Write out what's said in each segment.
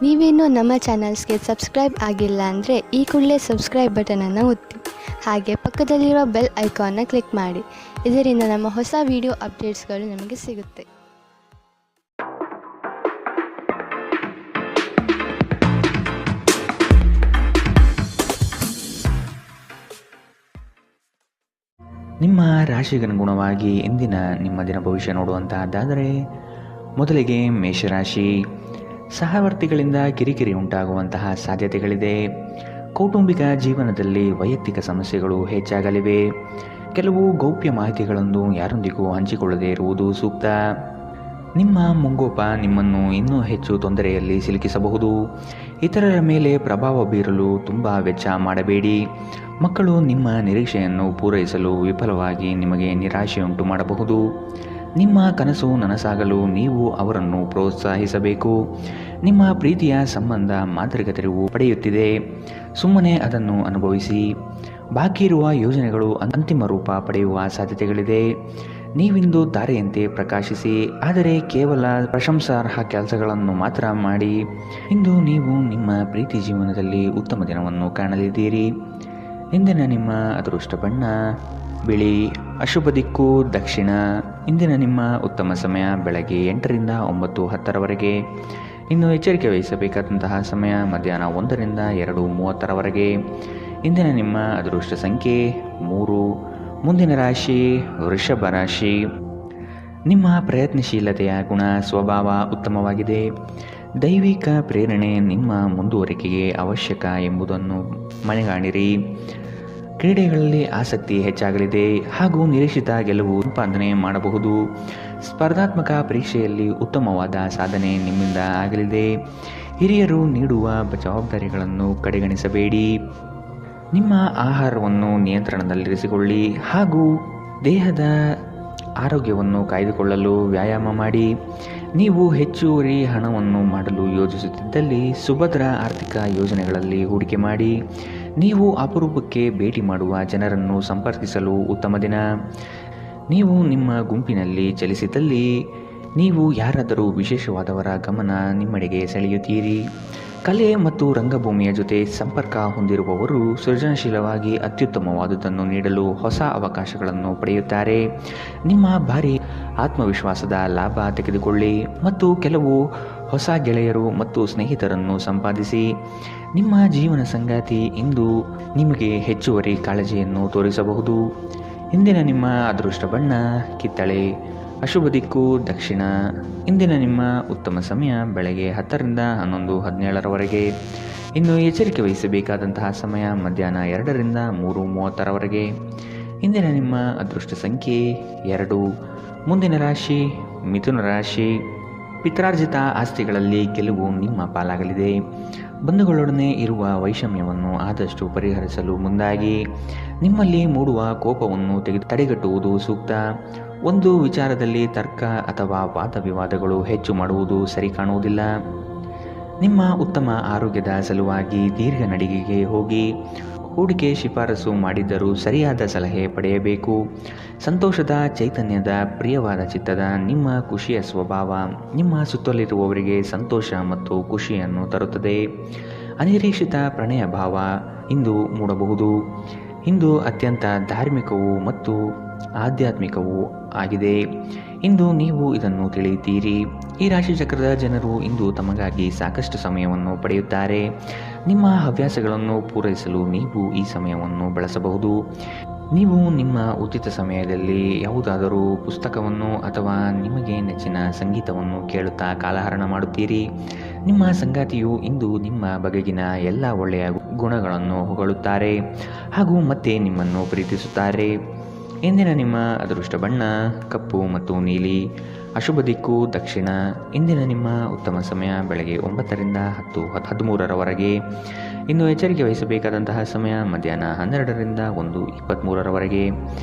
ನೀವೇನೂ ನಮ್ಮ ಚಾನಲ್ಸ್ಗೆ ಸಬ್ಸ್ಕ್ರೈಬ್ ಆಗಿಲ್ಲ ಅಂದರೆ ಈ ಕೂಡಲೇ ಸಬ್ಸ್ಕ್ರೈಬ್ ಬಟನನ್ನು ಒತ್ತಿ. ಹಾಗೆ ಪಕ್ಕದಲ್ಲಿರೋ ಬೆಲ್ ಐಕಾನ್ನ ಕ್ಲಿಕ್ ಮಾಡಿ. ಇದರಿಂದ ನಮ್ಮ ಹೊಸ ವಿಡಿಯೋ ಅಪ್ಡೇಟ್ಸ್ಗಳು ನಿಮಗೆ ಸಿಗುತ್ತೆ. ನಿಮ್ಮ ರಾಶಿಗನುಗುಣವಾಗಿ ಇಂದಿನ ನಿಮ್ಮ ದಿನ ಭವಿಷ್ಯ ನೋಡುವಂತಹದ್ದಾದರೆ, ಮೊದಲಿಗೆ ಮೇಷರಾಶಿ. ಸಹವರ್ತಿಗಳಿಂದ ಕಿರಿಕಿರಿ ಉಂಟಾಗುವಂತಹ ಸಾಧ್ಯತೆಗಳಿದೆ. ಕೌಟುಂಬಿಕ ಜೀವನದಲ್ಲಿ ವೈಯಕ್ತಿಕ ಸಮಸ್ಯೆಗಳು ಹೆಚ್ಚಾಗಲಿವೆ. ಕೆಲವು ಗೌಪ್ಯ ಮಾಹಿತಿಗಳನ್ನು ಯಾರೊಂದಿಗೂ ಹಂಚಿಕೊಳ್ಳದೇ ಇರುವುದು ಸೂಕ್ತ. ನಿಮ್ಮ ಮುಂಗೋಪ ನಿಮ್ಮನ್ನು ಇನ್ನೂ ಹೆಚ್ಚು ತೊಂದರೆಯಲ್ಲಿ ಸಿಲುಕಿಸಬಹುದು. ಇತರರ ಮೇಲೆ ಪ್ರಭಾವ ಬೀರಲು ತುಂಬ ವೆಚ್ಚ ಮಾಡಬೇಡಿ. ಮಕ್ಕಳು ನಿಮ್ಮ ನಿರೀಕ್ಷೆಯನ್ನು ಪೂರೈಸಲು ವಿಫಲವಾಗಿ ನಿಮಗೆ ನಿರಾಶೆಯುಂಟು ಮಾಡಬಹುದು. ನಿಮ್ಮ ಕನಸು ನನಸಾಗಲು ನೀವು ಅವರನ್ನು ಪ್ರೋತ್ಸಾಹಿಸಬೇಕು. ನಿಮ್ಮ ಪ್ರೀತಿಯ ಸಂಬಂಧ ಮಾಂತ್ರಿಕ ತಿರುವು ಪಡೆಯುತ್ತಿದೆ. ಸುಮ್ಮನೆ ಅದನ್ನು ಅನುಭವಿಸಿ. ಬಾಕಿ ಇರುವ ಯೋಜನೆಗಳು ಅಂತಿಮ ರೂಪ ಪಡೆಯುವ ಸಾಧ್ಯತೆಗಳಿದೆ. ನೀವಿಂದು ತಾರೆಯಂತೆ ಪ್ರಕಾಶಿಸಿ, ಆದರೆ ಕೇವಲ ಪ್ರಶಂಸಾರ್ಹ ಕೆಲಸಗಳನ್ನು ಮಾತ್ರ ಮಾಡಿ. ಇಂದು ನೀವು ನಿಮ್ಮ ಪ್ರೀತಿ ಜೀವನದಲ್ಲಿ ಉತ್ತಮ ದಿನವನ್ನು ಕಾಣಲಿದ್ದೀರಿ. ಇಂದಿನ ನಿಮ್ಮ ಅದೃಷ್ಟ ಬಣ್ಣ ಬಿಳಿ. ಅಶುಭ ದಿಕ್ಕು ದಕ್ಷಿಣ. ಇಂದಿನ ನಿಮ್ಮ ಉತ್ತಮ ಸಮಯ ಬೆಳಗ್ಗೆ 8ರಿಂದ 9:10ರವರೆಗೆ. ಇನ್ನು ಎಚ್ಚರಿಕೆ ವಹಿಸಬೇಕಾದಂತಹ ಸಮಯ ಮಧ್ಯಾಹ್ನ 1ರಿಂದ 2:30ರವರೆಗೆ. ಇಂದಿನ ನಿಮ್ಮ ಅದೃಷ್ಟ ಸಂಖ್ಯೆ 3. ಮುಂದಿನ ರಾಶಿ ವೃಷಭ ರಾಶಿ. ನಿಮ್ಮ ಪ್ರಯತ್ನಶೀಲತೆಯ ಗುಣ ಸ್ವಭಾವ ಉತ್ತಮವಾಗಿದೆ. ದೈವಿಕ ಪ್ರೇರಣೆ ನಿಮ್ಮ ಮುಂದುವರಿಕೆಗೆ ಅವಶ್ಯಕ ಎಂಬುದನ್ನು ಮನೆಗಾಣಿರಿ. ಕ್ರೀಡೆಗಳಲ್ಲಿ ಆಸಕ್ತಿ ಹೆಚ್ಚಾಗಲಿದೆ ಹಾಗೂ ನಿರೀಕ್ಷಿತ ಗೆಲುವು ಸಂಪಾದನೆ ಮಾಡಬಹುದು. ಸ್ಪರ್ಧಾತ್ಮಕ ಪರೀಕ್ಷೆಯಲ್ಲಿ ಉತ್ತಮವಾದ ಸಾಧನೆ ನಿಮ್ಮಿಂದ ಆಗಲಿದೆ. ಹಿರಿಯರು ನೀಡುವ ಜವಾಬ್ದಾರಿಗಳನ್ನು ಕಡೆಗಣಿಸಬೇಡಿ. ನಿಮ್ಮ ಆಹಾರವನ್ನು ನಿಯಂತ್ರಣದಲ್ಲಿರಿಸಿಕೊಳ್ಳಿ ಹಾಗೂ ದೇಹದ ಆರೋಗ್ಯವನ್ನು ಕಾಯ್ದುಕೊಳ್ಳಲು ವ್ಯಾಯಾಮ ಮಾಡಿ. ನೀವು ಹೆಚ್ಚುವರಿ ಹಣವನ್ನು ಮಾಡಲು ಯೋಜಿಸುತ್ತಿದ್ದಲ್ಲಿ ಸುಭದ್ರ ಆರ್ಥಿಕ ಯೋಜನೆಗಳಲ್ಲಿ ಹೂಡಿಕೆ ಮಾಡಿ. ನೀವು ಅಪರೂಪಕ್ಕೆ ಭೇಟಿ ಮಾಡುವ ಜನರನ್ನು ಸಂಪರ್ಕಿಸಲು ಉತ್ತಮ ದಿನ. ನೀವು ನಿಮ್ಮ ಗುಂಪಿನಲ್ಲಿ ಚಲಿಸಿದಲ್ಲಿ ನೀವು ಯಾರಾದರೂ ವಿಶೇಷವಾದವರ ಗಮನ ನಿಮ್ಮೆಡೆಗೆ ಸೆಳೆಯುತ್ತೀರಿ. ಕಲೆ ಮತ್ತು ರಂಗಭೂಮಿಯ ಜೊತೆ ಸಂಪರ್ಕ ಹೊಂದಿರುವವರು ಸೃಜನಶೀಲವಾಗಿ ಅತ್ಯುತ್ತಮವಾದುದನ್ನು ನೀಡಲು ಹೊಸ ಅವಕಾಶಗಳನ್ನು ಪಡೆಯುತ್ತಾರೆ. ನಿಮ್ಮ ಭಾರಿ ಆತ್ಮವಿಶ್ವಾಸದ ಲಾಭ ತೆಗೆದುಕೊಳ್ಳಿ ಮತ್ತು ಕೆಲವು ಹೊಸ ಗೆಳೆಯರು ಮತ್ತು ಸ್ನೇಹಿತರನ್ನು ಸಂಪಾದಿಸಿ. ನಿಮ್ಮ ಜೀವನ ಸಂಗಾತಿ ಇಂದು ನಿಮಗೆ ಹೆಚ್ಚುವರಿ ಕಾಳಜಿಯನ್ನು ತೋರಿಸಬಹುದು. ಇಂದಿನ ನಿಮ್ಮ ಅದೃಷ್ಟ ಬಣ್ಣ ಕಿತ್ತಳೆ. ಅಶುಭ ದಿಕ್ಕು ದಕ್ಷಿಣ. ಇಂದಿನ ನಿಮ್ಮ ಉತ್ತಮ ಸಮಯ ಬೆಳಗ್ಗೆ 10ರಿಂದ 11:17ರವರೆಗೆ. ಇನ್ನು ಎಚ್ಚರಿಕೆ ವಹಿಸಬೇಕಾದಂತಹ ಸಮಯ ಮಧ್ಯಾಹ್ನ 2ರಿಂದ 3:30ರವರೆಗೆ. ಇಂದಿನ ನಿಮ್ಮ ಅದೃಷ್ಟ ಸಂಖ್ಯೆ 2. ಮುಂದಿನ ರಾಶಿ ಮಿಥುನ ರಾಶಿ. ಪಿತ್ರಾರ್ಜಿತ ಆಸ್ತಿಗಳಲ್ಲಿ ಗೆಲುವು ನಿಮ್ಮ ಪಾಲಾಗಲಿದೆ. ಬಂಧುಗಳೊಡನೆ ಇರುವ ವೈಷಮ್ಯವನ್ನು ಆದಷ್ಟು ಪರಿಹರಿಸಲು ಮುಂದಾಗಿ. ನಿಮ್ಮಲ್ಲಿ ಮೂಡುವ ಕೋಪವನ್ನು ತಡೆಗಟ್ಟುವುದು ಸೂಕ್ತ. ಒಂದು ವಿಚಾರದಲ್ಲಿ ತರ್ಕ ಅಥವಾ ವಾದ ವಿವಾದಗಳು ಹೆಚ್ಚು ಮಾಡುವುದು ಸರಿ ಕಾಣುವುದಿಲ್ಲ. ನಿಮ್ಮ ಉತ್ತಮ ಆರೋಗ್ಯದ ಸಲುವಾಗಿ ದೀರ್ಘ ನಡಿಗೆಗೆ ಹೋಗಿ. ಹೂಡಿಕೆ ಶಿಫಾರಸು ಮಾಡಿದ್ದರೂ ಸರಿಯಾದ ಸಲಹೆ ಪಡೆಯಬೇಕು. ಸಂತೋಷದ ಚೈತನ್ಯದ ಪ್ರಿಯವಾದ ಚಿತ್ತದ ನಿಮ್ಮ ಖುಷಿಯ ಸ್ವಭಾವ ನಿಮ್ಮ ಸುತ್ತಲಿರುವವರಿಗೆ ಸಂತೋಷ ಮತ್ತು ಖುಷಿಯನ್ನು ತರುತ್ತದೆ. ಅನಿರೀಕ್ಷಿತ ಪ್ರಣಯ ಭಾವ ಇಂದು ಮೂಡಬಹುದು. ಇಂದು ಅತ್ಯಂತ ಧಾರ್ಮಿಕವೂ ಮತ್ತು ಆಧ್ಯಾತ್ಮಿಕವೂ ಆಗಿದೆ. ಇಂದು ನೀವು ಇದನ್ನು ತಿಳಿಯುತ್ತೀರಿ. ಈ ರಾಶಿ ಚಕ್ರದ ಜನರು ಇಂದು ತಮಗಾಗಿ ಸಾಕಷ್ಟು ಸಮಯವನ್ನು ಪಡೆಯುತ್ತಾರೆ. ನಿಮ್ಮ ಹವ್ಯಾಸಗಳನ್ನು ಪೂರೈಸಲು ನೀವು ಈ ಸಮಯವನ್ನು ಬಳಸಬಹುದು. ನೀವು ನಿಮ್ಮ ಉಚಿತ ಸಮಯದಲ್ಲಿ ಯಾವುದಾದರೂ ಪುಸ್ತಕವನ್ನು ಅಥವಾ ನಿಮಗೆ ನೆಚ್ಚಿನ ಸಂಗೀತವನ್ನು ಕೇಳುತ್ತಾ ಕಾಲಹರಣ ಮಾಡುತ್ತೀರಿ. ನಿಮ್ಮ ಸಂಗಾತಿಯು ಇಂದು ನಿಮ್ಮ ಬಗೆಗಿನ ಎಲ್ಲ ಒಳ್ಳೆಯ ಗುಣಗಳನ್ನು ಹೊಗಳುತ್ತಾರೆ ಹಾಗೂ ಮತ್ತೆ ನಿಮ್ಮನ್ನು ಪ್ರೀತಿಸುತ್ತಾರೆ. ಇಂದಿನ ನಿಮ್ಮ ಅದೃಷ್ಟ ಬಣ್ಣ ಕಪ್ಪು ಮತ್ತು ನೀಲಿ. ಅಶುಭ ದಿಕ್ಕು ದಕ್ಷಿಣ. ಇಂದಿನ ನಿಮ್ಮ ಉತ್ತಮ ಸಮಯ ಬೆಳಗ್ಗೆ 9ರಿಂದ 10:13ರವರೆಗೆ. ಇನ್ನು ಎಚ್ಚರಿಕೆ ವಹಿಸಬೇಕಾದಂತಹ ಸಮಯ ಮಧ್ಯಾಹ್ನ 12ರಿಂದ 1:23ರವರೆಗೆ.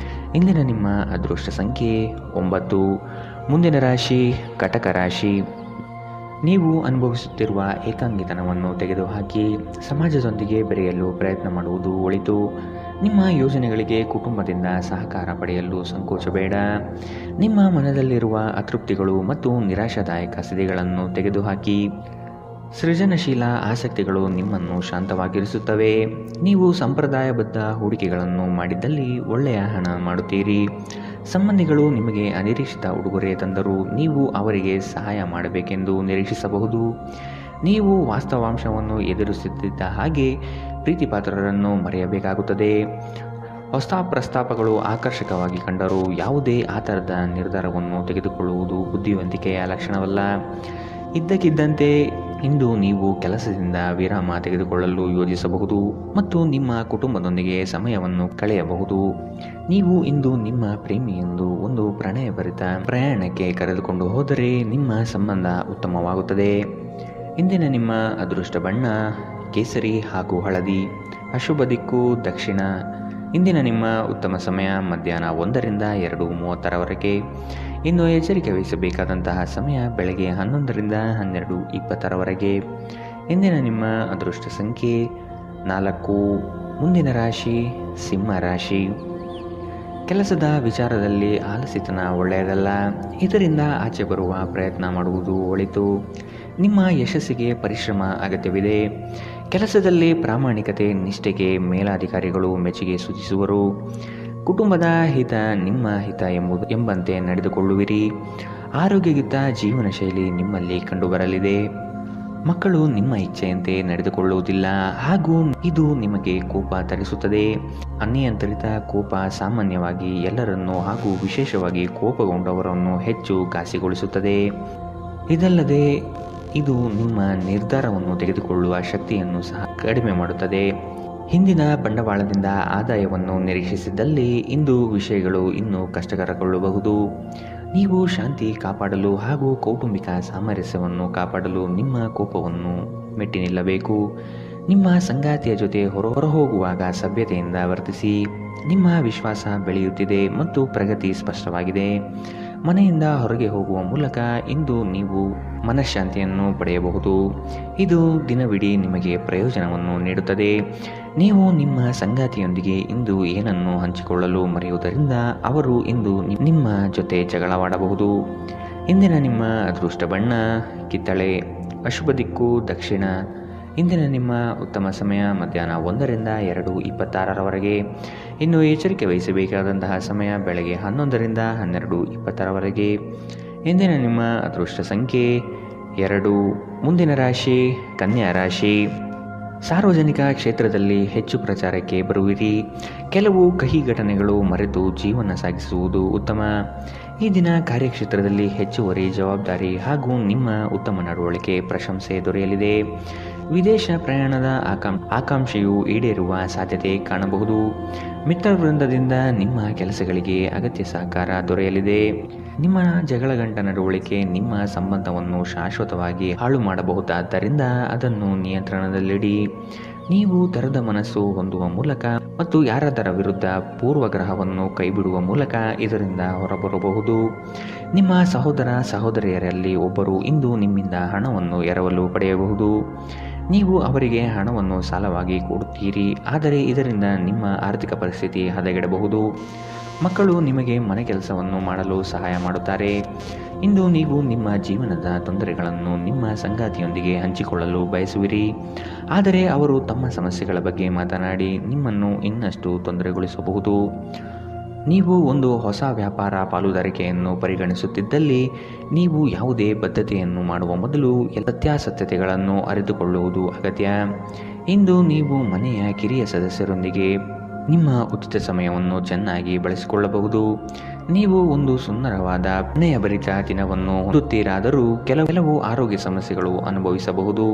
ಇಂದಿನ ನಿಮ್ಮ ಅದೃಷ್ಟ ಸಂಖ್ಯೆ 9. ಮುಂದಿನ ರಾಶಿ ಕಟಕ ರಾಶಿ. ನೀವು ಅನುಭವಿಸುತ್ತಿರುವ ಏಕಾಂಗಿತನವನ್ನು ತೆಗೆದುಹಾಕಿ ಸಮಾಜದೊಂದಿಗೆ ಬೆರೆಯಲು ಪ್ರಯತ್ನ ಮಾಡುವುದು ಒಳಿತು. ನಿಮ್ಮ ಯೋಜನೆಗಳಿಗೆ ಕುಟುಂಬದಿಂದ ಸಹಕಾರ ಪಡೆಯಲು ಸಂಕೋಚಬೇಡ. ನಿಮ್ಮ ಮನದಲ್ಲಿರುವ ಅತೃಪ್ತಿಗಳು ಮತ್ತು ನಿರಾಶಾದಾಯಕ ಸ್ಥಿತಿಗಳನ್ನು ತೆಗೆದುಹಾಕಿ. ಸೃಜನಶೀಲ ಆಸಕ್ತಿಗಳು ನಿಮ್ಮನ್ನು ಶಾಂತವಾಗಿರಿಸುತ್ತವೆ. ನೀವು ಸಂಪ್ರದಾಯಬದ್ಧ ಹೂಡಿಕೆಗಳನ್ನು ಮಾಡಿದ್ದಲ್ಲಿ ಒಳ್ಳೆಯ ಹಣ ಮಾಡುತ್ತೀರಿ. ಸಂಬಂಧಿಗಳು ನಿಮಗೆ ಅನಿರೀಕ್ಷಿತ ಉಡುಗೊರೆ ತಂದರೂ ನೀವು ಅವರಿಗೆ ಸಹಾಯ ಮಾಡಬೇಕೆಂದು ನಿರೀಕ್ಷಿಸಬಹುದು. ನೀವು ವಾಸ್ತವಾಂಶವನ್ನು ಎದುರಿಸುತ್ತಿದ್ದ ಹಾಗೆ ಪ್ರೀತಿಪಾತ್ರರನ್ನು ಮರೆಯಬೇಕಾಗುತ್ತದೆ. ಹೊಸ ಪ್ರಸ್ತಾಪಗಳು ಆಕರ್ಷಕವಾಗಿ ಕಂಡರೂ ಯಾವುದೇ ಆತರದ ನಿರ್ಧಾರವನ್ನು ತೆಗೆದುಕೊಳ್ಳುವುದು ಬುದ್ಧಿವಂತಿಕೆಯ ಲಕ್ಷಣವಲ್ಲ. ಇದ್ದಕ್ಕಿದ್ದಂತೆ ಇಂದು ನೀವು ಕೆಲಸದಿಂದ ವಿರಾಮ ತೆಗೆದುಕೊಳ್ಳಲು ಯೋಜಿಸಬಹುದು ಮತ್ತು ನಿಮ್ಮ ಕುಟುಂಬದೊಂದಿಗೆ ಸಮಯವನ್ನು ಕಳೆಯಬಹುದು. ನೀವು ಇಂದು ನಿಮ್ಮ ಪ್ರೇಮಿಯೆಂದು ಒಂದು ಪ್ರಣಯಭರಿತ ಪ್ರಯಾಣಕ್ಕೆ ಕರೆದುಕೊಂಡು ಹೋದರೆ ನಿಮ್ಮ ಸಂಬಂಧ ಉತ್ತಮವಾಗುತ್ತದೆ. ಇಂದಿನ ನಿಮ್ಮ ಅದೃಷ್ಟ ಬಣ್ಣ ಕೇಸರಿ ಹಾಗೂ ಹಳದಿ. ಅಶುಭ ದಿಕ್ಕು ದಕ್ಷಿಣ. ಇಂದಿನ ನಿಮ್ಮ ಉತ್ತಮ ಸಮಯ ಮಧ್ಯಾಹ್ನ 1ರಿಂದ 2:30ರವರೆಗೆ. ಇನ್ನು ಎಚ್ಚರಿಕೆ ವಹಿಸಬೇಕಾದಂತಹ ಸಮಯ ಬೆಳಗ್ಗೆ 11ರಿಂದ 12:20ರವರೆಗೆ. ಇಂದಿನ ನಿಮ್ಮ ಅದೃಷ್ಟ ಸಂಖ್ಯೆ 4. ಮುಂದಿನ ರಾಶಿ ಸಿಂಹ ರಾಶಿ. ಕೆಲಸದ ವಿಚಾರದಲ್ಲಿ ಆಲಸ್ಯತನ ಒಳ್ಳೆಯದಲ್ಲ. ಇದರಿಂದ ಆಚೆ ಬರುವ ಪ್ರಯತ್ನ ಮಾಡುವುದು ಒಳಿತು. ನಿಮ್ಮ ಯಶಸ್ಸಿಗೆ ಪರಿಶ್ರಮ ಅಗತ್ಯವಿದೆ. ಕೆಲಸದಲ್ಲಿ ಪ್ರಾಮಾಣಿಕತೆ ನಿಷ್ಠೆಗೆ ಮೇಲಾಧಿಕಾರಿಗಳು ಮೆಚ್ಚುಗೆ ಸೂಚಿಸುವರು. ಕುಟುಂಬದ ಹಿತ ನಿಮ್ಮ ಹಿತ ಎಂಬಂತೆ ನಡೆದುಕೊಳ್ಳುವಿರಿ. ಆರೋಗ್ಯಯುತ ಜೀವನ ಶೈಲಿ ನಿಮ್ಮಲ್ಲಿ ಕಂಡುಬರಲಿದೆ. ಮಕ್ಕಳು ನಿಮ್ಮ ಇಚ್ಛೆಯಂತೆ ನಡೆದುಕೊಳ್ಳುವುದಿಲ್ಲ ಹಾಗೂ ಇದು ನಿಮಗೆ ಕೋಪ ತರಿಸುತ್ತದೆ. ಅನಿಯಂತ್ರಿತ ಕೋಪ ಸಾಮಾನ್ಯವಾಗಿ ಎಲ್ಲರನ್ನೂ ಹಾಗೂ ವಿಶೇಷವಾಗಿ ಕೋಪಗೊಂಡವರನ್ನು ಹೆಚ್ಚು ಘಾಸಿಗೊಳಿಸುತ್ತದೆ. ಇದಲ್ಲದೆ ಇದು ನಿಮ್ಮ ನಿರ್ಧಾರವನ್ನು ತೆಗೆದುಕೊಳ್ಳುವ ಶಕ್ತಿಯನ್ನು ಸಹ ಕಡಿಮೆ ಮಾಡುತ್ತದೆ. ಹಿಂದಿನ ಬಂಡವಾಳದಿಂದ ಆದಾಯವನ್ನು ನಿರೀಕ್ಷಿಸಿದ್ದಲ್ಲಿ ಇಂದು ವಿಷಯಗಳು ಇನ್ನೂ ಕಷ್ಟಕರಗೊಳ್ಳಬಹುದು. ನೀವು ಶಾಂತಿ ಕಾಪಾಡಲು ಹಾಗೂ ಕೌಟುಂಬಿಕ ಸಾಮರಸ್ಯವನ್ನು ಕಾಪಾಡಲು ನಿಮ್ಮ ಕೋಪವನ್ನು ಮೆಟ್ಟಿ ನಿಲ್ಲಬೇಕು. ನಿಮ್ಮ ಸಂಗಾತಿಯ ಜೊತೆ ಹೊರಹೋಗುವಾಗ ಸಭ್ಯತೆಯಿಂದ ವರ್ತಿಸಿ. ನಿಮ್ಮ ವಿಶ್ವಾಸ ಬೆಳೆಯುತ್ತಿದೆ ಮತ್ತು ಪ್ರಗತಿ ಸ್ಪಷ್ಟವಾಗಿದೆ. ಮನೆಯಿಂದ ಹೊರಗೆ ಹೋಗುವ ಮೂಲಕ ಇಂದು ನೀವು ಮನಃಶಾಂತಿಯನ್ನು ಪಡೆಯಬಹುದು. ಇದು ದಿನವಿಡೀ ನಿಮಗೆ ಪ್ರಯೋಜನವನ್ನು ನೀಡುತ್ತದೆ. ನೀವು ನಿಮ್ಮ ಸಂಗಾತಿಯೊಂದಿಗೆ ಇಂದು ಏನನ್ನು ಹಂಚಿಕೊಳ್ಳಲು ಮರೆಯುವುದರಿಂದ ಅವರು ಇಂದು ನಿಮ್ಮ ಜೊತೆ ಜಗಳವಾಡಬಹುದು. ಇಂದಿನ ನಿಮ್ಮ ಅದೃಷ್ಟ ಬಣ್ಣ ಕಿತ್ತಳೆ. ಅಶುಭ ದಿಕ್ಕು ದಕ್ಷಿಣ. ಇಂದಿನ ನಿಮ್ಮ ಉತ್ತಮ ಸಮಯ ಮಧ್ಯಾಹ್ನ 1ರಿಂದ 2:26ರವರೆಗೆ. ಇನ್ನು ಎಚ್ಚರಿಕೆ ವಹಿಸಬೇಕಾದಂತಹ ಸಮಯ ಬೆಳಗ್ಗೆ 11ರಿಂದ 12:20ರವರೆಗೆ. ಇಂದಿನ ನಿಮ್ಮ ಅದೃಷ್ಟ ಸಂಖ್ಯೆ 2. ಮುಂದಿನ ರಾಶಿ ಕನ್ಯಾ ರಾಶಿ. ಸಾರ್ವಜನಿಕ ಕ್ಷೇತ್ರದಲ್ಲಿ ಹೆಚ್ಚು ಪ್ರಚಾರಕ್ಕೆ ಬರುವಿರಿ. ಕೆಲವು ಕಹಿ ಘಟನೆಗಳು ಮರೆತು ಜೀವನ ಸಾಗಿಸುವುದು ಉತ್ತಮ. ಈ ದಿನ ಕಾರ್ಯಕ್ಷೇತ್ರದಲ್ಲಿ ಹೆಚ್ಚುವರಿ ಜವಾಬ್ದಾರಿ ಹಾಗೂ ನಿಮ್ಮ ಉತ್ತಮ ನಡವಳಿಕೆ ಪ್ರಶಂಸೆ ದೊರೆಯಲಿದೆ. ವಿದೇಶ ಪ್ರಯಾಣದ ಆಕಾಂಕ್ಷೆಯು ಈಡೇರುವ ಸಾಧ್ಯತೆ ಕಾಣಬಹುದು. ಮಿತ್ರವೃಂದದಿಂದ ನಿಮ್ಮ ಕೆಲಸಗಳಿಗೆ ಅಗತ್ಯ ಸಹಕಾರ ದೊರೆಯಲಿದೆ. ನಿಮ್ಮ ಜಗಳಗಂಟ ನಡವಳಿಕೆ ನಿಮ್ಮ ಸಂಬಂಧವನ್ನು ಶಾಶ್ವತವಾಗಿ ಹಾಳು ಮಾಡಬಹುದಾದ್ದರಿಂದ ಅದನ್ನು ನಿಯಂತ್ರಣದಲ್ಲಿಡಿ. ನೀವು ತೆರೆದ ಮನಸ್ಸು ಹೊಂದುವ ಮೂಲಕ ಮತ್ತು ಯಾರಾದರ ವಿರುದ್ಧ ಪೂರ್ವಗ್ರಹವನ್ನು ಕೈಬಿಡುವ ಮೂಲಕ ಇದರಿಂದ ಹೊರಬರಬಹುದು. ನಿಮ್ಮ ಸಹೋದರ ಸಹೋದರಿಯರಲ್ಲಿ ಒಬ್ಬರು ಇಂದು ನಿಮ್ಮಿಂದ ಹಣವನ್ನು ಎರವಲು ಪಡೆಯಬಹುದು. ನೀವು ಅವರಿಗೆ ಹಣವನ್ನು ಸಾಲವಾಗಿ ಕೊಡುತ್ತೀರಿ, ಆದರೆ ಇದರಿಂದ ನಿಮ್ಮ ಆರ್ಥಿಕ ಪರಿಸ್ಥಿತಿ ಹದಗೆಡಬಹುದು. ಮಕ್ಕಳು ನಿಮಗೆ ಮನೆ ಕೆಲಸವನ್ನು ಮಾಡಲು ಸಹಾಯ ಮಾಡುತ್ತಾರೆ. ಇಂದು ನೀವು ನಿಮ್ಮ ಜೀವನದ ತೊಂದರೆಗಳನ್ನು ನಿಮ್ಮ ಸಂಗಾತಿಯೊಂದಿಗೆ ಹಂಚಿಕೊಳ್ಳಲು ಬಯಸುವಿರಿ, ಆದರೆ ಅವರು ತಮ್ಮ ಸಮಸ್ಯೆಗಳ ಬಗ್ಗೆ ಮಾತನಾಡಿ ನಿಮ್ಮನ್ನು ಇನ್ನಷ್ಟು ತೊಂದರೆಗೊಳಿಸಬಹುದು. ನೀವು ಒಂದು ಹೊಸ ವ್ಯಾಪಾರ ಪಾಲುದಾರಿಕೆಯನ್ನು ಪರಿಗಣಿಸುತ್ತಿದ್ದಲ್ಲಿ ನೀವು ಯಾವುದೇ ಬದ್ಧತೆಯನ್ನು ಮಾಡುವ ಮೊದಲು ಸತ್ಯಾಸತ್ಯತೆಗಳನ್ನು ಅರಿತುಕೊಳ್ಳುವುದು ಅಗತ್ಯ. ಇಂದು ನೀವು ಮನೆಯ ಕಿರಿಯ ಸದಸ್ಯರೊಂದಿಗೆ ನಿಮ್ಮ ಉಚಿತ ಸಮಯವನ್ನು ಚೆನ್ನಾಗಿ ಬಳಸಿಕೊಳ್ಳಬಹುದು. ನೀವು ಒಂದು ಸುಂದರವಾದ ಪ್ರಣಯಭರಿತ ದಿನವನ್ನು ಹೊಂದುತ್ತೀರಾದರೂ ಕೆಲವು ಆರೋಗ್ಯ ಸಮಸ್ಯೆಗಳು ಅನುಭವಿಸಬಹುದು.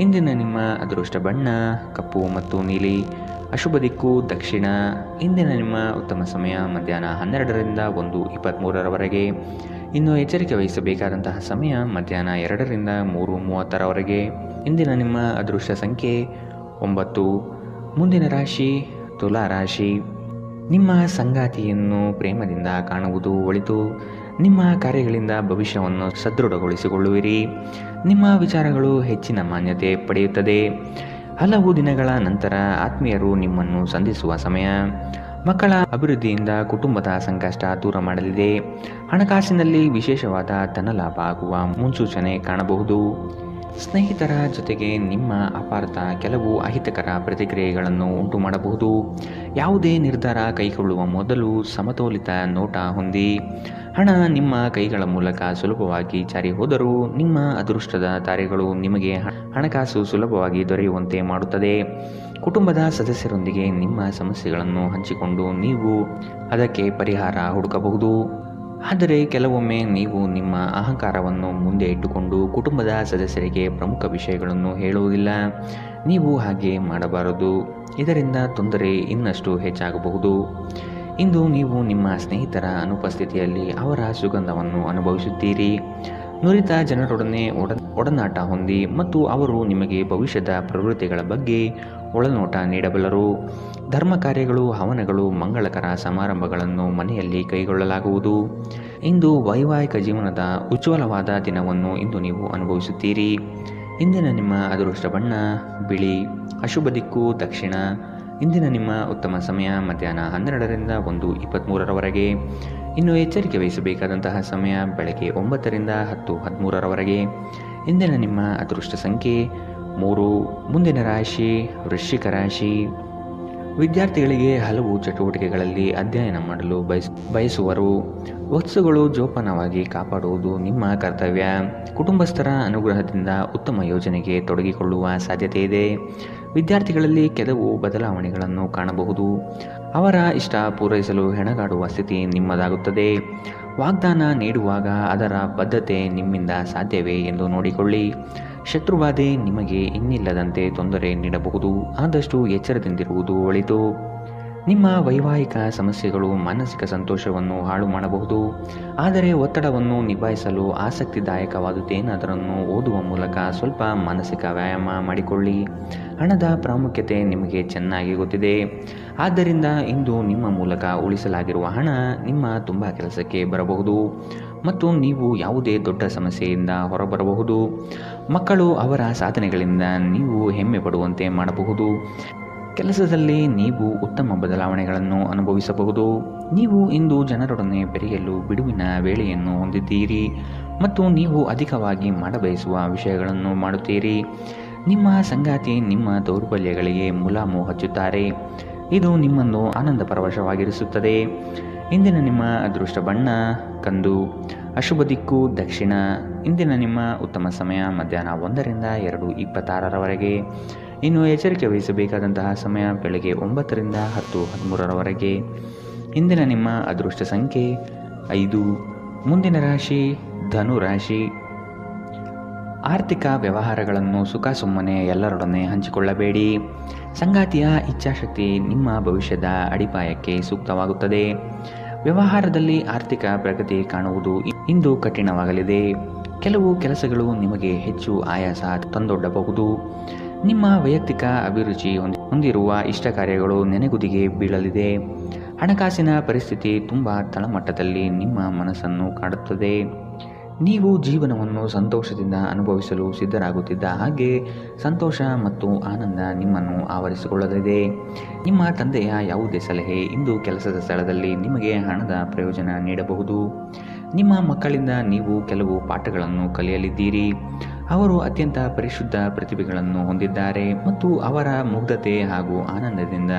ಇಂದಿನ ನಿಮ್ಮ ಅದೃಷ್ಟ ಬಣ್ಣ ಕಪ್ಪು ಮತ್ತು ನೀಲಿ. ಅಶುಭ ದಿಕ್ಕು ದಕ್ಷಿಣ. ಇಂದಿನ ನಿಮ್ಮ ಉತ್ತಮ ಸಮಯ ಮಧ್ಯಾಹ್ನ 12ರಿಂದ 1:23ರವರೆಗೆ. ಇನ್ನು ಎಚ್ಚರಿಕೆ ವಹಿಸಬೇಕಾದಂತಹ ಸಮಯ ಮಧ್ಯಾಹ್ನ 2ರಿಂದ 3:30ರವರೆಗೆ. ಇಂದಿನ ನಿಮ್ಮ ಅದೃಷ್ಟ ಸಂಖ್ಯೆ 9. ಮುಂದಿನ ರಾಶಿ ತುಲಾ ರಾಶಿ. ನಿಮ್ಮ ಸಂಗಾತಿಯನ್ನು ಪ್ರೇಮದಿಂದ ಕಾಣುವುದು ಒಳಿತು. ನಿಮ್ಮ ಕಾರ್ಯಗಳಿಂದ ಭವಿಷ್ಯವನ್ನು ಸದೃಢಗೊಳಿಸಿಕೊಳ್ಳುವಿರಿ. ನಿಮ್ಮ ವಿಚಾರಗಳು ಹೆಚ್ಚಿನ ಮಾನ್ಯತೆ ಪಡೆಯುತ್ತದೆ. ಹಲವು ದಿನಗಳ ನಂತರ ಆತ್ಮೀಯರು ನಿಮ್ಮನ್ನು ಸಂಧಿಸುವ ಸಮಯ. ಮಕ್ಕಳ ಅಭಿವೃದ್ಧಿಯಿಂದ ಕುಟುಂಬದ ಸಂಕಷ್ಟ ದೂರ ಮಾಡಲಿದೆ. ಹಣಕಾಸಿನಲ್ಲಿ ವಿಶೇಷವಾದ ಧನಲಾಭ ಆಗುವ ಮುನ್ಸೂಚನೆ ಕಾಣಬಹುದು. ಸ್ನೇಹಿತರ ಜೊತೆಗೆ ನಿಮ್ಮ ಅಪಾರ್ಥ ಕೆಲವು ಅಹಿತಕರ ಪ್ರತಿಕ್ರಿಯೆಗಳನ್ನು ಉಂಟು ಮಾಡಬಹುದು. ಯಾವುದೇ ನಿರ್ಧಾರ ಕೈಗೊಳ್ಳುವ ಮೊದಲು ಸಮತೋಲಿತ ನೋಟ ಹೊಂದಿ. ಹಣ ನಿಮ್ಮ ಕೈಗಳ ಮೂಲಕ ಸುಲಭವಾಗಿ ಜಾರಿ ಹೋದರೂ ನಿಮ್ಮ ಅದೃಷ್ಟದ ತಾರೆಗಳು ನಿಮಗೆ ಹಣಕಾಸು ಸುಲಭವಾಗಿ ದೊರೆಯುವಂತೆ ಮಾಡುತ್ತದೆ. ಕುಟುಂಬದ ಸದಸ್ಯರೊಂದಿಗೆ ನಿಮ್ಮ ಸಮಸ್ಯೆಗಳನ್ನು ಹಂಚಿಕೊಂಡು ನೀವು ಅದಕ್ಕೆ ಪರಿಹಾರ ಹುಡುಕಬಹುದು. ಆದರೆ ಕೆಲವೊಮ್ಮೆ ನೀವು ನಿಮ್ಮ ಅಹಂಕಾರವನ್ನು ಮುಂದೆ ಇಟ್ಟುಕೊಂಡು ಕುಟುಂಬದ ಸದಸ್ಯರಿಗೆ ಪ್ರಮುಖ ವಿಷಯಗಳನ್ನು ಹೇಳುವುದಿಲ್ಲ. ನೀವು ಹಾಗೆ ಮಾಡಬಾರದು. ಇದರಿಂದ ತೊಂದರೆ ಇನ್ನಷ್ಟು ಹೆಚ್ಚಾಗಬಹುದು. ಇಂದು ನೀವು ನಿಮ್ಮ ಸ್ನೇಹಿತರ ಅನುಪಸ್ಥಿತಿಯಲ್ಲಿ ಅವರ ಸುಗಂಧವನ್ನು ಅನುಭವಿಸುತ್ತೀರಿ. ನುರಿತ ಜನರೊಡನೆ ಒಡನಾಟ ಹೊಂದಿ ಮತ್ತು ಅವರು ನಿಮಗೆ ಭವಿಷ್ಯದ ಪ್ರವೃತ್ತಿಗಳ ಬಗ್ಗೆ ಒಳನೋಟ ನೀಡಬಲ್ಲರು. ಧರ್ಮ ಕಾರ್ಯಗಳು, ಹವನಗಳು, ಮಂಗಳಕರ ಸಮಾರಂಭಗಳನ್ನು ಮನೆಯಲ್ಲಿ ಕೈಗೊಳ್ಳಲಾಗುವುದು. ಇಂದು ವೈವಾಹಿಕ ಜೀವನದ ಉಜ್ವಲವಾದ ದಿನವನ್ನು ಇಂದು ನೀವು ಅನುಭವಿಸುತ್ತೀರಿ. ಇಂದಿನ ನಿಮ್ಮ ಅದೃಷ್ಟ ಬಣ್ಣ ಬಿಳಿ. ಅಶುಭ ದಿಕ್ಕು ದಕ್ಷಿಣ. ಇಂದಿನ ನಿಮ್ಮ ಉತ್ತಮ ಸಮಯ ಮಧ್ಯಾಹ್ನ 12ರಿಂದ 1:23ರವರೆಗೆ. ಇನ್ನು ಎಚ್ಚರಿಕೆ ವಹಿಸಬೇಕಾದಂತಹ ಸಮಯ ಬೆಳಗ್ಗೆ 9ರಿಂದ 10:13ರವರೆಗೆ. ಇಂದಿನ ನಿಮ್ಮ ಅದೃಷ್ಟ ಸಂಖ್ಯೆ 3. ಮುಂದಿನ ರಾಶಿ ವೃಶ್ಚಿಕ ರಾಶಿ. ವಿದ್ಯಾರ್ಥಿಗಳಿಗೆ ಹಲವು ಚಟುವಟಿಕೆಗಳಲ್ಲಿ ಅಧ್ಯಯನ ಮಾಡಲು ಬಯಸುವರು. ವಸ್ತುಗಳು ಜೋಪಾನವಾಗಿ ಕಾಪಾಡುವುದು ನಿಮ್ಮ ಕರ್ತವ್ಯ. ಕುಟುಂಬಸ್ಥರ ಅನುಗ್ರಹದಿಂದ ಉತ್ತಮ ಯೋಜನೆಗೆ ತೊಡಗಿಕೊಳ್ಳುವ ಸಾಧ್ಯತೆ ಇದೆ. ವಿದ್ಯಾರ್ಥಿಗಳಲ್ಲಿ ಕೆಲವು ಬದಲಾವಣೆಗಳನ್ನು ಕಾಣಬಹುದು. ಅವರ ಇಷ್ಟ ಪೂರೈಸಲು ಹೆಣಗಾಡುವ ಸ್ಥಿತಿ ನಿಮ್ಮದಾಗುತ್ತದೆ. ವಾಗ್ದಾನ ನೀಡುವಾಗ ಅದರ ಬದ್ಧತೆ ನಿಮ್ಮಿಂದ ಸಾಧ್ಯವೇ ಎಂದು ನೋಡಿಕೊಳ್ಳಿ. ಶತ್ರುಬಾಧೆ ನಿಮಗೆ ಇನ್ನಿಲ್ಲದಂತೆ ತೊಂದರೆ ನೀಡಬಹುದು. ಆದಷ್ಟು ಎಚ್ಚರದಿಂದಿರುವುದು ಒಳಿತು. ನಿಮ್ಮ ವೈವಾಹಿಕ ಸಮಸ್ಯೆಗಳು ಮಾನಸಿಕ ಸಂತೋಷವನ್ನು ಹಾಳು ಮಾಡಬಹುದು. ಆದರೆ ಒತ್ತಡವನ್ನು ನಿಭಾಯಿಸಲು ಆಸಕ್ತಿದಾಯಕವಾದುದೇನಾದರನ್ನು ಓದುವ ಮೂಲಕ ಸ್ವಲ್ಪ ಮಾನಸಿಕ ವ್ಯಾಯಾಮ ಮಾಡಿಕೊಳ್ಳಿ. ಹಣದ ಪ್ರಾಮುಖ್ಯತೆ ನಿಮಗೆ ಚೆನ್ನಾಗಿ ಗೊತ್ತಿದೆ. ಆದ್ದರಿಂದ ಇಂದು ನಿಮ್ಮ ಮೂಲಕ ಉಳಿಸಲಾಗಿರುವ ಹಣ ನಿಮ್ಮ ತುಂಬ ಕೆಲಸಕ್ಕೆ ಬರಬಹುದು ಮತ್ತು ನೀವು ಯಾವುದೇ ದೊಡ್ಡ ಸಮಸ್ಯೆಯಿಂದ ಹೊರಬರಬಹುದು. ಮಕ್ಕಳು ಅವರ ಸಾಧನೆಗಳಿಂದ ನೀವು ಹೆಮ್ಮೆ ಪಡುವಂತೆ ಮಾಡಬಹುದು. ಕೆಲಸದಲ್ಲಿ ನೀವು ಉತ್ತಮ ಬದಲಾವಣೆಗಳನ್ನು ಅನುಭವಿಸಬಹುದು. ನೀವು ಇಂದು ಜನರೊಡನೆ ಬೆರೆಯಲು ಬಿಡುವಿನ ವೇಳೆಯನ್ನು ಹೊಂದಿದ್ದೀರಿ ಮತ್ತು ನೀವು ಅಧಿಕವಾಗಿ ಮಾಡಬಯಸುವ ವಿಷಯಗಳನ್ನು ಮಾಡುತ್ತೀರಿ. ನಿಮ್ಮ ಸಂಗಾತಿ ನಿಮ್ಮ ದೌರ್ಬಲ್ಯಗಳಿಗೆ ಮುಲಾಮು ಹಚ್ಚುತ್ತಾರೆ. ಇದು ನಿಮ್ಮನ್ನು ಆನಂದ ಪರವಶವಾಗಿರಿಸುತ್ತದೆ. ಇಂದಿನ ನಿಮ್ಮ ಅದೃಷ್ಟ ಬಣ್ಣ ಕಂದು. ಅಶುಭ ದಿಕ್ಕು ದಕ್ಷಿಣ. ಇಂದಿನ ನಿಮ್ಮ ಉತ್ತಮ ಸಮಯ ಮಧ್ಯಾಹ್ನ 1ರಿಂದ 2:26ರವರೆಗೆ. ಇನ್ನು ಎಚ್ಚರಿಕೆ ವಹಿಸಬೇಕಾದಂತಹ ಸಮಯ ಬೆಳಗ್ಗೆ 9ರಿಂದ 10:13ರವರೆಗೆ. ಇಂದಿನ ನಿಮ್ಮ ಅದೃಷ್ಟ ಸಂಖ್ಯೆ 5. ಮುಂದಿನ ರಾಶಿ ಧನು ರಾಶಿ. ಆರ್ಥಿಕ ವ್ಯವಹಾರಗಳನ್ನು ಸುಮ್ಮನೆ ಎಲ್ಲರೊಡನೆ ಹಂಚಿಕೊಳ್ಳಬೇಡಿ. ಸಂಗಾತಿಯ ಇಚ್ಛಾಶಕ್ತಿ ನಿಮ್ಮ ಭವಿಷ್ಯದ ಅಡಿಪಾಯಕ್ಕೆ ಸೂಕ್ತವಾಗುತ್ತದೆ. ವ್ಯವಹಾರದಲ್ಲಿ ಆರ್ಥಿಕ ಪ್ರಗತಿ ಕಾಣುವುದು ಇಂದು ಕಠಿಣವಾಗಲಿದೆ. ಕೆಲವು ಕೆಲಸಗಳು ನಿಮಗೆ ಹೆಚ್ಚು ಆಯಾಸ ತಂದೊಡ್ಡಬಹುದು. ನಿಮ್ಮ ವೈಯಕ್ತಿಕ ಅಭಿರುಚಿ ಹೊಂದಿರುವ ಇಷ್ಟ ಕಾರ್ಯಗಳು ನೆನೆಗುದಿಗೆ ಬೀಳಲಿದೆ. ಹಣಕಾಸಿನ ಪರಿಸ್ಥಿತಿ ತುಂಬ ತಳಮಟ್ಟದಲ್ಲಿ ನಿಮ್ಮ ಮನಸ್ಸನ್ನು ಕಾಡುತ್ತದೆ. ನೀವು ಜೀವನವನ್ನು ಸಂತೋಷದಿಂದ ಅನುಭವಿಸಲು ಸಿದ್ಧರಾಗುತ್ತಿದ್ದ ಹಾಗೆ ಸಂತೋಷ ಮತ್ತು ಆನಂದ ನಿಮ್ಮನ್ನು ಆವರಿಸಿಕೊಳ್ಳಲಿದೆ. ನಿಮ್ಮ ತಂದೆಯ ಯಾವುದೇ ಸಲಹೆ ಇಂದು ಕೆಲಸದ ಸ್ಥಳದಲ್ಲಿ ನಿಮಗೆ ಹಣದ ಪ್ರಯೋಜನ ನೀಡಬಹುದು. ನಿಮ್ಮ ಮಕ್ಕಳಿಂದ ನೀವು ಕೆಲವು ಪಾಠಗಳನ್ನು ಕಲಿಯಲಿದ್ದೀರಿ. ಅವರು ಅತ್ಯಂತ ಪರಿಶುದ್ಧ ಪ್ರತಿಭೆಗಳನ್ನು ಹೊಂದಿದ್ದಾರೆ ಮತ್ತು ಅವರ ಮುಗ್ಧತೆ ಹಾಗೂ ಆನಂದದಿಂದ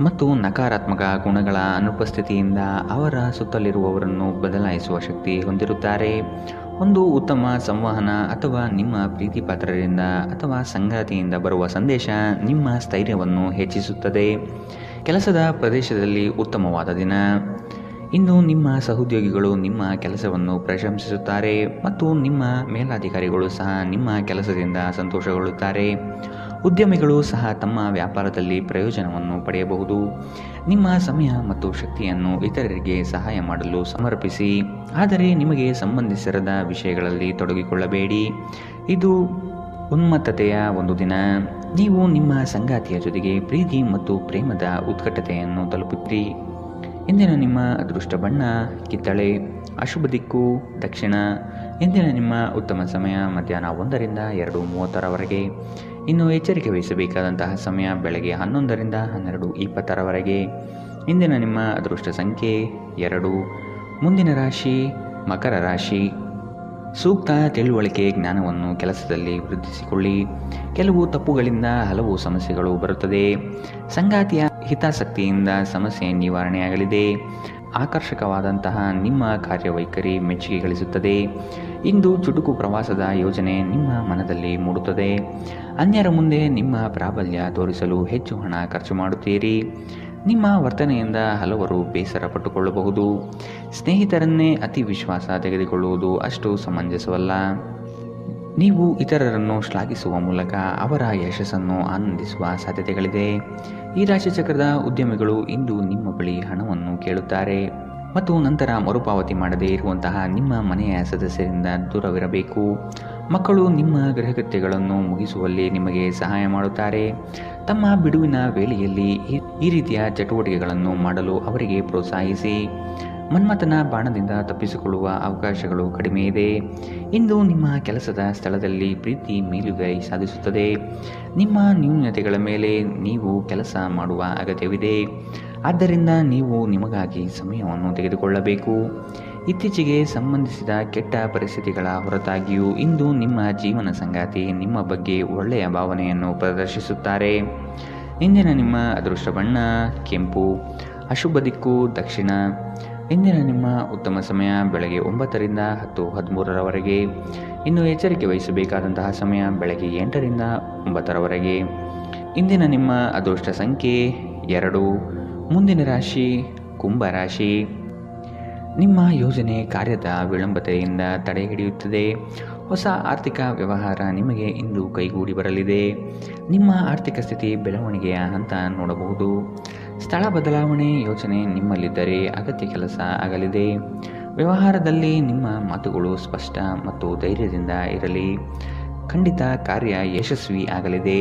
ಮತ್ತು ನಕಾರಾತ್ಮಕ ಗುಣಗಳ ಅನುಪಸ್ಥಿತಿಯಿಂದ ಅವರ ಸುತ್ತಲಿರುವವರನ್ನು ಬದಲಾಯಿಸುವ ಶಕ್ತಿ ಹೊಂದಿರುತ್ತಾರೆ. ಒಂದು ಉತ್ತಮ ಸಂವಹನ ಅಥವಾ ನಿಮ್ಮ ಪ್ರೀತಿಪಾತ್ರರಿಂದ ಅಥವಾ ಸಂಗಾತಿಯಿಂದ ಬರುವ ಸಂದೇಶ ನಿಮ್ಮ ಸ್ಥೈರ್ಯವನ್ನು ಹೆಚ್ಚಿಸುತ್ತದೆ. ಕೆಲಸದ ಪ್ರದೇಶದಲ್ಲಿ ಉತ್ತಮವಾದ ದಿನ. ಇಂದು ನಿಮ್ಮ ಸಹೋದ್ಯೋಗಿಗಳು ನಿಮ್ಮ ಕೆಲಸವನ್ನು ಪ್ರಶಂಸಿಸುತ್ತಾರೆ ಮತ್ತು ನಿಮ್ಮ ಮೇಲಾಧಿಕಾರಿಗಳು ಸಹ ನಿಮ್ಮ ಕೆಲಸದಿಂದ ಸಂತೋಷಗೊಳ್ಳುತ್ತಾರೆ. ಉದ್ಯಮಿಗಳು ಸಹ ತಮ್ಮ ವ್ಯಾಪಾರದಲ್ಲಿ ಪ್ರಯೋಜನವನ್ನು ಪಡೆಯಬಹುದು. ನಿಮ್ಮ ಸಮಯ ಮತ್ತು ಶಕ್ತಿಯನ್ನು ಇತರರಿಗೆ ಸಹಾಯ ಮಾಡಲು ಸಮರ್ಪಿಸಿ, ಆದರೆ ನಿಮಗೆ ಸಂಬಂಧಿಸಿರದ ವಿಷಯಗಳಲ್ಲಿ ತೊಡಗಿಕೊಳ್ಳಬೇಡಿ. ಇದು ಉನ್ಮತ್ತತೆಯ ಒಂದು ದಿನ. ನೀವು ನಿಮ್ಮ ಸಂಗಾತಿಯ ಜೊತೆಗೆ ಪ್ರೀತಿ ಮತ್ತು ಪ್ರೇಮದ ಉತ್ಕಟತೆಯನ್ನು ತಲುಪುತ್ತೀರಿ. ಇಂದಿನ ನಿಮ್ಮ ಅದೃಷ್ಟ ಬಣ್ಣ ಕಿತ್ತಳೆ. ಅಶುಭ ದಿಕ್ಕು ದಕ್ಷಿಣ. ಇಂದಿನ ನಿಮ್ಮ ಉತ್ತಮ ಸಮಯ ಮಧ್ಯಾಹ್ನ 1ರಿಂದ 2:30ರವರೆಗೆ. ಇನ್ನು ಎಚ್ಚರಿಕೆ ವಹಿಸಬೇಕಾದಂತಹ ಸಮಯ ಬೆಳಗ್ಗೆ 11ರಿಂದ 12:20ರವರೆಗೆ. ಇಂದಿನ ನಿಮ್ಮ ಅದೃಷ್ಟ ಸಂಖ್ಯೆ 2. ಮುಂದಿನ ರಾಶಿ ಮಕರ ರಾಶಿ. ಸೂಕ್ತ ತಿಳುವಳಿಕೆ ಜ್ಞಾನವನ್ನು ಕೆಲಸದಲ್ಲಿ ವೃದ್ಧಿಸಿಕೊಳ್ಳಿ. ಕೆಲವು ತಪ್ಪುಗಳಿಂದ ಹಲವು ಸಮಸ್ಯೆಗಳು ಬರುತ್ತದೆ. ಸಂಗಾತಿಯ ಹಿತಾಸಕ್ತಿಯಿಂದ ಸಮಸ್ಯೆ ನಿವಾರಣೆಯಾಗಲಿದೆ. ಆಕರ್ಷಕವಾದಂತಹ ನಿಮ್ಮ ಕಾರ್ಯವೈಖರಿ ಮೆಚ್ಚುಗೆ ಗಳಿಸುತ್ತದೆ. ಇಂದು ಚುಟುಕು ಪ್ರವಾಸದ ಯೋಜನೆ ನಿಮ್ಮ ಮನದಲ್ಲಿ ಮೂಡುತ್ತದೆ. ಅನ್ಯರ ಮುಂದೆ ನಿಮ್ಮ ಪ್ರಾಬಲ್ಯ ತೋರಿಸಲು ಹೆಚ್ಚು ಹಣ ಖರ್ಚು ಮಾಡುತ್ತೀರಿ. ನಿಮ್ಮ ವರ್ತನೆಯಿಂದ ಹಲವರು ಬೇಸರ ಪಟ್ಟುಕೊಳ್ಳಬಹುದು. ಸ್ನೇಹಿತರನ್ನೇ ಅತಿ ವಿಶ್ವಾಸ ತೆಗೆದುಕೊಳ್ಳುವುದು ಅಷ್ಟು ಸಮಂಜಸವಲ್ಲ. ನೀವು ಇತರರನ್ನು ಶ್ಲಾಘಿಸುವ ಮೂಲಕ ಅವರ ಯಶಸ್ಸನ್ನು ಆನಂದಿಸುವ ಸಾಧ್ಯತೆಗಳಿದೆ. ಈ ರಾಶಿಚಕ್ರದ ಉದ್ಯಮಿಗಳು ಇಂದು ನಿಮ್ಮ ಬಳಿ ಹಣವನ್ನು ಕೇಳುತ್ತಾರೆ ಮತ್ತು ನಂತರ ಮರುಪಾವತಿ ಮಾಡದೇ ಇರುವಂತಹ ನಿಮ್ಮ ಮನೆಯ ಸದಸ್ಯರಿಂದ ದೂರವಿರಬೇಕು. ಮಕ್ಕಳು ನಿಮ್ಮ ಗೃಹಕೃತ್ಯಗಳನ್ನು ಮುಗಿಸುವಲ್ಲಿ ನಿಮಗೆ ಸಹಾಯ ಮಾಡುತ್ತಾರೆ. ತಮ್ಮ ಬಿಡುವಿನ ವೇಳೆಯಲ್ಲಿ ಈ ರೀತಿಯ ಚಟುವಟಿಕೆಗಳನ್ನು ಮಾಡಲು ಅವರಿಗೆ ಪ್ರೋತ್ಸಾಹಿಸಿ. ಮನ್ಮಥನ ಬಾಣದಿಂದ ತಪ್ಪಿಸಿಕೊಳ್ಳುವ ಅವಕಾಶಗಳು ಕಡಿಮೆ ಇದೆ. ಇಂದು ನಿಮ್ಮ ಕೆಲಸದ ಸ್ಥಳದಲ್ಲಿ ಪ್ರೀತಿ ಮೇಲುಗೈ ಸಾಧಿಸುತ್ತದೆ. ನಿಮ್ಮ ನ್ಯೂನತೆಗಳ ಮೇಲೆ ನೀವು ಕೆಲಸ ಮಾಡುವ ಅಗತ್ಯವಿದೆ. ಆದ್ದರಿಂದ ನೀವು ನಿಮಗಾಗಿ ಸಮಯವನ್ನು ತೆಗೆದುಕೊಳ್ಳಬೇಕು. ಇತ್ತೀಚೆಗೆ ಸಂಬಂಧಿಸಿದ ಕೆಟ್ಟ ಪರಿಸ್ಥಿತಿಗಳ ಹೊರತಾಗಿಯೂ ಇಂದು ನಿಮ್ಮ ಜೀವನ ಸಂಗಾತಿ ನಿಮ್ಮ ಬಗ್ಗೆ ಒಳ್ಳೆಯ ಭಾವನೆಯನ್ನು ಪ್ರದರ್ಶಿಸುತ್ತಾರೆ. ಇಂದಿನ ನಿಮ್ಮ ಅದೃಷ್ಟ ಬಣ್ಣ ಕೆಂಪು, ಅಶುಭ ದಿಕ್ಕು ದಕ್ಷಿಣ. ಇಂದಿನ ನಿಮ್ಮ ಉತ್ತಮ ಸಮಯ ಬೆಳಗ್ಗೆ 9ರಿಂದ 10:13ರವರೆಗೆ. ಇನ್ನು ಎಚ್ಚರಿಕೆ ವಹಿಸಬೇಕಾದಂತಹ ಸಮಯ ಬೆಳಗ್ಗೆ 8ರಿಂದ 9ರವರೆಗೆ. ಇಂದಿನ ನಿಮ್ಮ ಅದೃಷ್ಟ ಸಂಖ್ಯೆ 2. ಮುಂದಿನ ರಾಶಿ ಕುಂಭ ರಾಶಿ. ನಿಮ್ಮ ಯೋಜನೆ ಕಾರ್ಯದ ವಿಳಂಬತೆಯಿಂದ ತಡೆ ಹಿಡಿಯುತ್ತದೆ. ಹೊಸ ಆರ್ಥಿಕ ವ್ಯವಹಾರ ನಿಮಗೆ ಇಂದು ಕೈಗೂಡಿ ಬರಲಿದೆ. ನಿಮ್ಮ ಆರ್ಥಿಕ ಸ್ಥಿತಿ ಬೆಳವಣಿಗೆಯ ಹಂತ ನೋಡಬಹುದು. ಸ್ಥಳ ಬದಲಾವಣೆ ಯೋಜನೆ ನಿಮ್ಮಲ್ಲಿದ್ದರೆ ಅಗತ್ಯ ಕೆಲಸ ಆಗಲಿದೆ. ವ್ಯವಹಾರದಲ್ಲಿ ನಿಮ್ಮ ಮಾತುಗಳು ಸ್ಪಷ್ಟ ಮತ್ತು ಧೈರ್ಯದಿಂದ ಇರಲಿ. ಖಂಡಿತ ಕಾರ್ಯ ಯಶಸ್ವಿ ಆಗಲಿದೆ.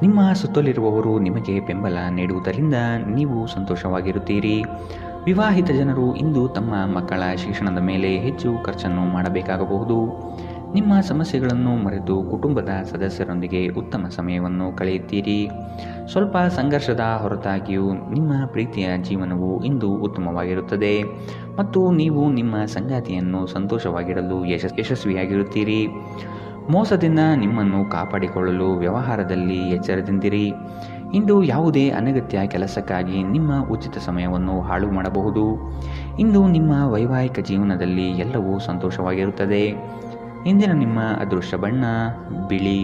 ನಿಮ್ಮ ಸುತ್ತಲಿರುವವರು ನಿಮಗೆ ಬೆಂಬಲ ನೀಡುವುದರಿಂದ ನೀವು ಸಂತೋಷವಾಗಿರುತ್ತೀರಿ. ವಿವಾಹಿತ ಜನರು ಇಂದು ತಮ್ಮ ಮಕ್ಕಳ ಶಿಕ್ಷಣದ ಮೇಲೆ ಹೆಚ್ಚು ಖರ್ಚನ್ನು ಮಾಡಬೇಕಾಗಬಹುದು. ನಿಮ್ಮ ಸಮಸ್ಯೆಗಳನ್ನು ಮರೆತು ಕುಟುಂಬದ ಸದಸ್ಯರೊಂದಿಗೆ ಉತ್ತಮ ಸಮಯವನ್ನು ಕಳೆಯುತ್ತೀರಿ. ಸ್ವಲ್ಪ ಸಂಘರ್ಷದ ಹೊರತಾಗಿಯೂ ನಿಮ್ಮ ಪ್ರೀತಿಯ ಜೀವನವು ಇಂದು ಉತ್ತಮವಾಗಿರುತ್ತದೆ ಮತ್ತು ನೀವು ನಿಮ್ಮ ಸಂಗಾತಿಯನ್ನು ಸಂತೋಷವಾಗಿಡಲು ಯಶಸ್ವಿಯಾಗಿರುತ್ತೀರಿ. ಮೋಸದಿಂದ ನಿಮ್ಮನ್ನು ಕಾಪಾಡಿಕೊಳ್ಳಲು ವ್ಯವಹಾರದಲ್ಲಿ ಎಚ್ಚರದಿಂದಿರಿ. ಇಂದು ಯಾವುದೇ ಅನಗತ್ಯ ಕೆಲಸಕ್ಕಾಗಿ ನಿಮ್ಮ ಉಚಿತ ಸಮಯವನ್ನು ಹಾಳು ಮಾಡಬಹುದು. ಇಂದು ನಿಮ್ಮ ವೈವಾಹಿಕ ಜೀವನದಲ್ಲಿ ಎಲ್ಲವೂ ಸಂತೋಷವಾಗಿರುತ್ತದೆ. ಇಂದಿನ ನಿಮ್ಮ ಅದೃಷ್ಟ ಬಣ್ಣ ಬಿಳಿ,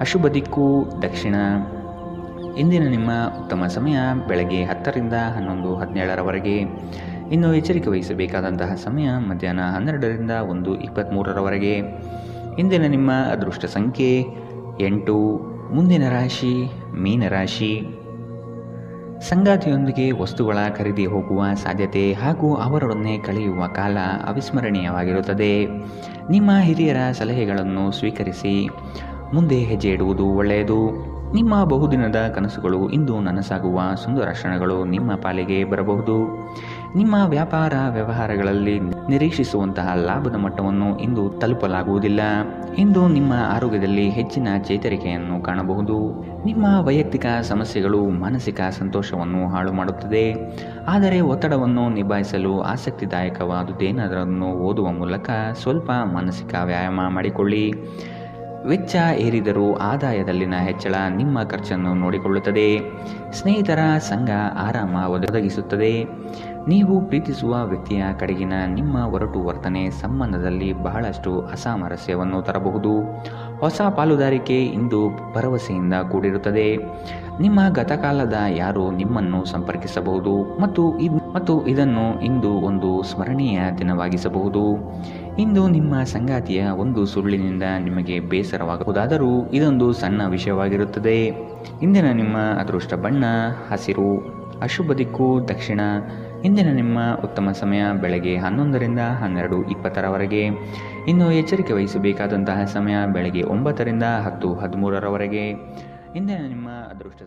ಅಶುಭ ದಿಕ್ಕು ದಕ್ಷಿಣ. ಇಂದಿನ ನಿಮ್ಮ ಉತ್ತಮ ಸಮಯ ಬೆಳಗ್ಗೆ 10ರಿಂದ 11:17ರವರೆಗೆ. ಇನ್ನು ಎಚ್ಚರಿಕೆ ವಹಿಸಬೇಕಾದಂತಹ ಸಮಯ ಮಧ್ಯಾಹ್ನ 12ರಿಂದ 1:23ರವರೆಗೆ. ಇಂದಿನ ನಿಮ್ಮ ಅದೃಷ್ಟ ಸಂಖ್ಯೆ 8. ಮುಂದಿನ ರಾಶಿ ಮೀನರಾಶಿ. ಸಂಗಾತಿಯೊಂದಿಗೆ ವಸ್ತುಗಳ ಖರೀದಿ ಹೋಗುವ ಸಾಧ್ಯತೆ ಹಾಗೂ ಅವರೊಡನೆ ಕಳೆಯುವ ಕಾಲ ಅವಿಸ್ಮರಣೀಯವಾಗಿರುತ್ತದೆ. ನಿಮ್ಮ ಹಿರಿಯರ ಸಲಹೆಗಳನ್ನು ಸ್ವೀಕರಿಸಿ ಮುಂದೆ ಹೆಜ್ಜೆ ಇಡುವುದು ಒಳ್ಳೆಯದು. ನಿಮ್ಮ ಬಹುದಿನದ ಕನಸುಗಳು ಇಂದು ನನಸಾಗುವ ಸುಂದರ ಕ್ಷಣಗಳು ನಿಮ್ಮ ಪಾಲಿಗೆ ಬರಬಹುದು. ನಿಮ್ಮ ವ್ಯಾಪಾರ ವ್ಯವಹಾರಗಳಲ್ಲಿ ನಿರೀಕ್ಷಿಸುವಂತಹ ಲಾಭದ ಮಟ್ಟವನ್ನು ಇಂದು ತಲುಪಲಾಗುವುದಿಲ್ಲ. ಇಂದು ನಿಮ್ಮ ಆರೋಗ್ಯದಲ್ಲಿ ಹೆಚ್ಚಿನ ಚೇತರಿಕೆಯನ್ನು ಕಾಣಬಹುದು. ನಿಮ್ಮ ವೈಯಕ್ತಿಕ ಸಮಸ್ಯೆಗಳು ಮಾನಸಿಕ ಸಂತೋಷವನ್ನು ಹಾಳು ಮಾಡುತ್ತದೆ. ಆದರೆ ಒತ್ತಡವನ್ನು ನಿಭಾಯಿಸಲು ಆಸಕ್ತಿದಾಯಕವಾದುದೇನಾದರನ್ನು ಓದುವ ಮೂಲಕ ಸ್ವಲ್ಪ ಮಾನಸಿಕ ವ್ಯಾಯಾಮ ಮಾಡಿಕೊಳ್ಳಿ. ವೆಚ್ಚ ಏರಿದರೂ ಆದಾಯದಲ್ಲಿನ ಹೆಚ್ಚಳ ನಿಮ್ಮ ಖರ್ಚನ್ನು ನೋಡಿಕೊಳ್ಳುತ್ತದೆ. ಸ್ನೇಹಿತರ ಸಂಘ ಆರಾಮ ಒದಗಿಸುತ್ತದೆ. ನೀವು ಪ್ರೀತಿಸುವ ವ್ಯಕ್ತಿಯ ಕಡೆಗಿನ ನಿಮ್ಮ ಒರಟು ವರ್ತನೆ ಸಂಬಂಧದಲ್ಲಿ ಬಹಳಷ್ಟು ಅಸಾಮರಸ್ಯವನ್ನು ತರಬಹುದು. ಹೊಸ ಪಾಲುದಾರಿಕೆ ಇಂದು ಭರವಸೆಯಿಂದ ಕೂಡಿರುತ್ತದೆ. ನಿಮ್ಮ ಗತಕಾಲದ ಯಾರು ನಿಮ್ಮನ್ನು ಸಂಪರ್ಕಿಸಬಹುದು ಮತ್ತು ಇದನ್ನು ಇಂದು ಒಂದು ಸ್ಮರಣೀಯ ದಿನವಾಗಿಸಬಹುದು. ಇಂದು ನಿಮ್ಮ ಸಂಗಾತಿಯ ಒಂದು ಸುಳ್ಳಿನಿಂದ ನಿಮಗೆ ಬೇಸರವಾಗಬಹುದಾದರೂ ಇದೊಂದು ಸಣ್ಣ ವಿಷಯವಾಗಿರುತ್ತದೆ. ಇಂದಿನ ನಿಮ್ಮ ಅದೃಷ್ಟ ಬಣ್ಣ ಹಸಿರು, ಅಶುಭ ದಿಕ್ಕು ದಕ್ಷಿಣ. ಇಂದಿನ ನಿಮ್ಮ ಉತ್ತಮ ಸಮಯ ಬೆಳಗ್ಗೆ 11ರಿಂದ 12:20ರವರೆಗೆ. ಇನ್ನು ಎಚ್ಚರಿಕೆ ವಹಿಸಬೇಕಾದಂತಹ ಸಮಯ ಬೆಳಗ್ಗೆ 9ರಿಂದ 10:13ರವರೆಗೆ. ಇಂದಿನ ನಿಮ್ಮ ಅದೃಷ್ಟ